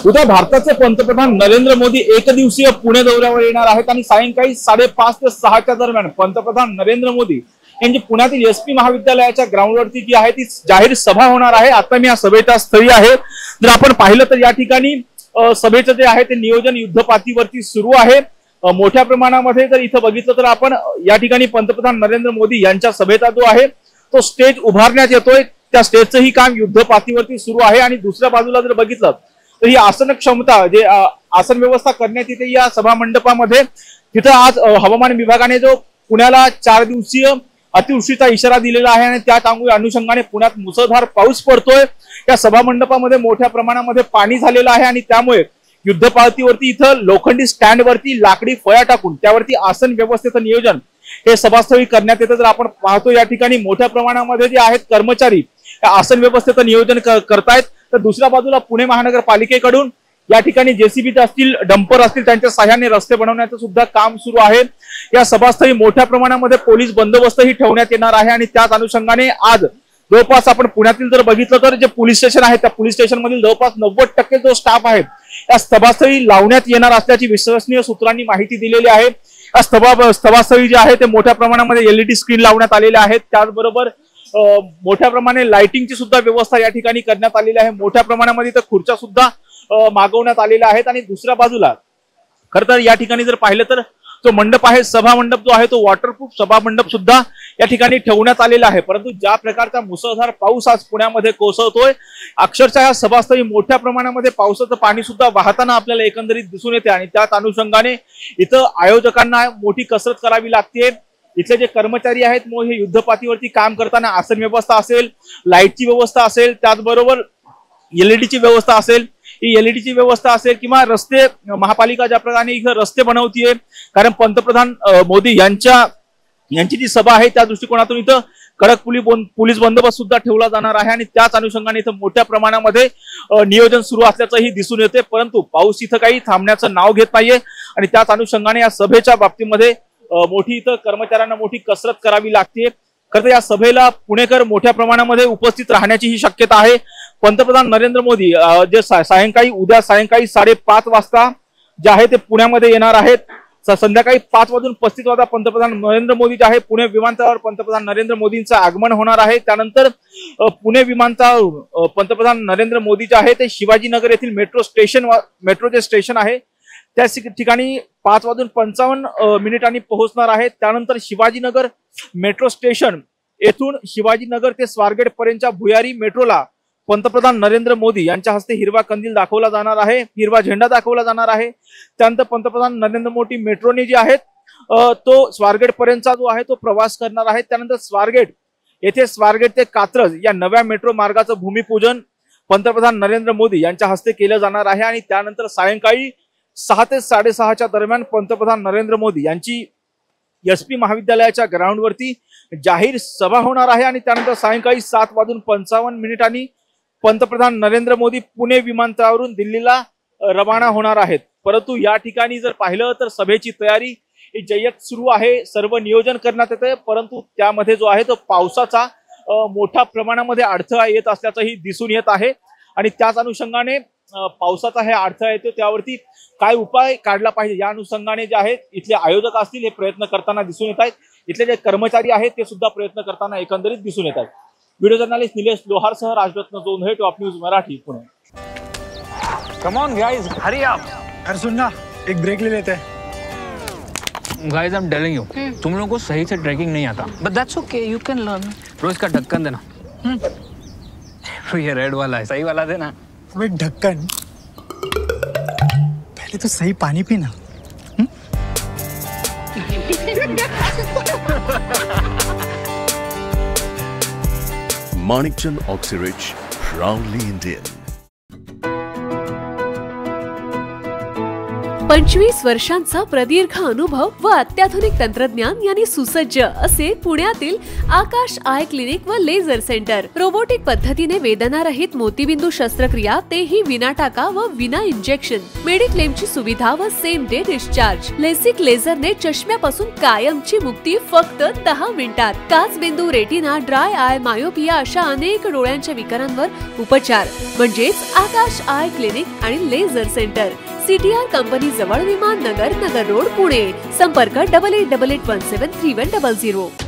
उद्या भारताचे पंतप्रधान नरेंद्र मोदी एकदिवसीय पुणे दौऱ्यावर येणार आहेत आणि सायंकाळी 5:30 ते 6च्या दरम्यान पंतप्रधान नरेंद्र मोदी यांची पुण्यातील एसपी महाविद्यालयाच्या ग्राउंडवरती जी आहे ती जाहीर सभा होणार आहे। आता मी या सभेच्या स्थळी आहे। जर आपण पाहिलं तर या ठिकाणी सभेचं जे आहे ते नियोजन युद्धपातळीवरती सुरू आहे। मोठ्या प्रमाणामध्ये जर इथं बघितलं तर आपण या ठिकाणी पंतप्रधान नरेंद्र मोदी यांच्या सभेचा जो आहे तो स्टेज उभारण्यात येतोय। त्या स्टेजचंही काम युद्धपातळीवरती सुरू आहे आणि दुसऱ्या बाजूला जर बघितलं तर ही आसन क्षमता जे आसन व्यवस्था करण्यात येते या सभा मंडपामध्ये। तिथं आज हवामान विभागाने जो पुण्याला 4 दिवसीय अतिवृष्टीचा इशारा दिलेला आहे आणि त्या अनुषंगाने पुण्यात मुसळधार पाऊस पडतोय। या सभा मंडपामध्ये मोठ्या प्रमाणामध्ये पाणी झालेलं आहे आणि त्यामुळे युद्धपातळीवरती इथं लोखंडी स्टँडवरती लाकडी फळ्या टाकून त्यावरती आसन व्यवस्थेचं नियोजन हे सभास्थळी करण्यात येतं। जर आपण पाहतो या ठिकाणी मोठ्या प्रमाणामध्ये जे आहेत कर्मचारी आसन व्यवस्थेचं नियोजन करतायत, तर दुसऱ्या बाजूला पुणे महानगरपालिकेकडून या ठिकाणी जेसीबी असतील, डंपर असतील, त्यांच्या सहाय्याने रस्ते बनवण्याचं सुद्धा काम सुरू आहे। या सभास्थळी मोठ्या प्रमाणामध्ये पोलीस बंदोबस्तही ठेवण्यात येणार आहे आणि त्याच अनुषंगाने आज जवळपास आपण पुण्यातील जर बघितलं तर जे पोलीस स्टेशन आहे त्या पोलीस स्टेशन मधील जवळपास 90% जो स्टाफ आहे या सभास्थळी लावण्यात येणार असल्याची विश्वसनीय सूत्रांनी माहिती दिलेली आहे। या सभास्थळी जे आहे ते मोठ्या प्रमाणामध्ये एलईडी स्क्रीन लावण्यात आलेले आहेत। त्याचबरोबर मोठ्या प्रमाणे लाइटिंगची सुद्धा व्यवस्था या ठिकाणी करण्यात आलेली आहे। मोठ्या प्रमाणामध्ये तर खुर्च्या सुद्धा मागवण्यात आलेल्या आहेत आणि दुसऱ्या बाजूला खरं तर या ठिकाणी जर पाहिलं तर जो मंडप आहे सभा मंडप जो आहे तो वॉटरप्रूफ सभा मंडप सुद्धा या ठिकाणी ठेवण्यात आलेला आहे। परंतु ज्या प्रकारचा मुसळधार पाऊस आज पुण्यामध्ये कोसळतोय, अक्षरशः या सभास्थळी मोठ्या प्रमाणामध्ये पावसाचं पाणी सुद्धा वाहताना आपल्याला एकंदरीत दिसून येते आणि त्याच अनुषंगाने इथं आयोजकांना मोठी कसरत करावी लागते। इथले जे कर्मचारी आहेत हे युद्धपातळीवरती काम करताना आसन व्यवस्था असेल, लाईटची व्यवस्था असेल, त्याचबरोबर एलईडीची व्यवस्था असेल, ही एलईडीची व्यवस्था असेल किंवा रस्ते महापालिका ज्या प्रकारे इथं रस्ते बनवतीये, कारण पंतप्रधान मोदी यांची जी सभा आहे त्या दृष्टिकोनातून इथं कडक पोलीस बंदोबस्त सुद्धा ठेवला जाणार आहे आणि त्याच अनुषंगाने इथं मोठ्या प्रमाणामध्ये नियोजन सुरू असल्याचंही दिसून येते। परंतु पाऊस इथं काही थांबण्याचं नाव घेत नाहीये आणि त्याच अनुषंगाने या सभेच्या बाबतीमध्ये मोठी इथं कर्मचाऱ्यांना मोठी कसरत करावी लागते। खरं या सभेला पुणेकर मोठ्या प्रमाणामध्ये उपस्थित राहण्याची ही शक्यता आहे। पंतप्रधान नरेंद्र मोदी जे उद्या सायंकाळी 5:30 वाजता जे आहे ते पुण्यामध्ये येणार आहेत। संध्याकाळी 5:35 पंतप्रधान नरेंद्र मोदी जे आहे पुणे विमानतळावर पंतप्रधान नरेंद्र मोदींचं आगमन होणार आहे। त्यानंतर पुणे विमानतळावर पंतप्रधान नरेंद्र मोदी जे आहे ते शिवाजीनगर येथील मेट्रो जे स्टेशन आहे त्या ठिकाणी 5:55 पोहोचणार आहेत। त्यानंतर शिवाजीनगर मेट्रो स्टेशन येथून शिवाजीनगर ते स्वारगेट पर्यंतच्या भुयारी मेट्रोला पंतप्रधान नरेंद्र मोदी यांच्या हस्ते हिरवा कंदील दाखवला जाणार आहे, हिरवा झेंडा दाखवला जाणार आहे। त्यानंतर पंतप्रधान नरेंद्र मोदी मेट्रोने जे आहेत तो स्वारगेट पर्यंतचा जो आहे तो प्रवास करणार आहे। त्यानंतर स्वारगेट ते कात्रज या नव्या मेट्रो मार्गाचं भूमिपूजन पंतप्रधान नरेंद्र मोदी यांच्या हस्ते केलं जाणार आहे आणि त्यानंतर सायंकाळी 6 ते 6:30च्या दरम्यान पंतप्रधान नरेंद्र मोदी यांची एसपी महाविद्यालयाच्या ग्राउंडवरती जाहीर सभा होणार आहे आणि त्यानंतर सायंकाळी 7:55 पंतप्रधान नरेंद्र मोदी पुणे विमानतळावरून दिल्लीला रवाना होणार आहेत। परंतु या ठिकाणी जर पाहिलं तर सभेची तयारी ही जय्यत सुरू आहे, सर्व नियोजन करण्यात येते, परंतु त्यामध्ये जो आहे तो पावसाचा मोठ्या प्रमाणामध्ये अडथळा येत असल्याचंही दिसून येत आहे आणि त्याच अनुषंगाने पावसाचा हे अडथळा येतो त्यावरती काय उपाय काढला पाहिजे या अनुषंगाने जे आहेत इथले आयोजक असतील हे प्रयत्न करताना दिसून येत आहेत। इथले जे कर्मचारी आहेत ते सुद्धा प्रयत्न करताना एकंदरीत दिसून येत आहेत। व्हिडिओ जर्नलिस्ट निलेश लोहारसह Rajratna Jondhale, top news Marathi, Pune. Come on guys, hurry up. यार सुन ना, एक ब्रेक ले लेते हैं। Guys I am telling you, तुम लोगों को सही से ट्रैकिंग नहीं आता, but that's okay, you can learn. रोज का ढक्कन देना। ये रेड वाला है, सही वाला देना। अबे ढक्कन, पहले तो सही पानी पीना। Manikchand Oxyrich, proudly Indian. 25 वर्षांचा प्रदीर्घ अनुभव व अत्याधुनिक तंत्रज्ञान यांनी सुसज्ज असे पुण्यातील आकाश आय क्लिनिक व लेझर सेंटर. रोबोटिक पद्धतीने वेदनारहित मोतीबिंदू शस्त्रक्रिया, तेही विना टाका व विना इंजेक्शन. मेडिक्लेमची सुविधा व सेम डे डिस्चार्ज. लेसिक लेझरने चष्म्यापासून कायमची मुक्ती फक्त 10 मिनिटात. काचबिंदू, रेटिना, ड्राय आय, मायोपिया अशा अनेक डोळ्यांच्या विकारांवर उपचार म्हणजेच आकाश आय क्लिनिक आणि लेझर सेंटर. CTR कंपनी जवळ, विमान नगर, नगर रोड, पुणे. संपर्क 8888173100.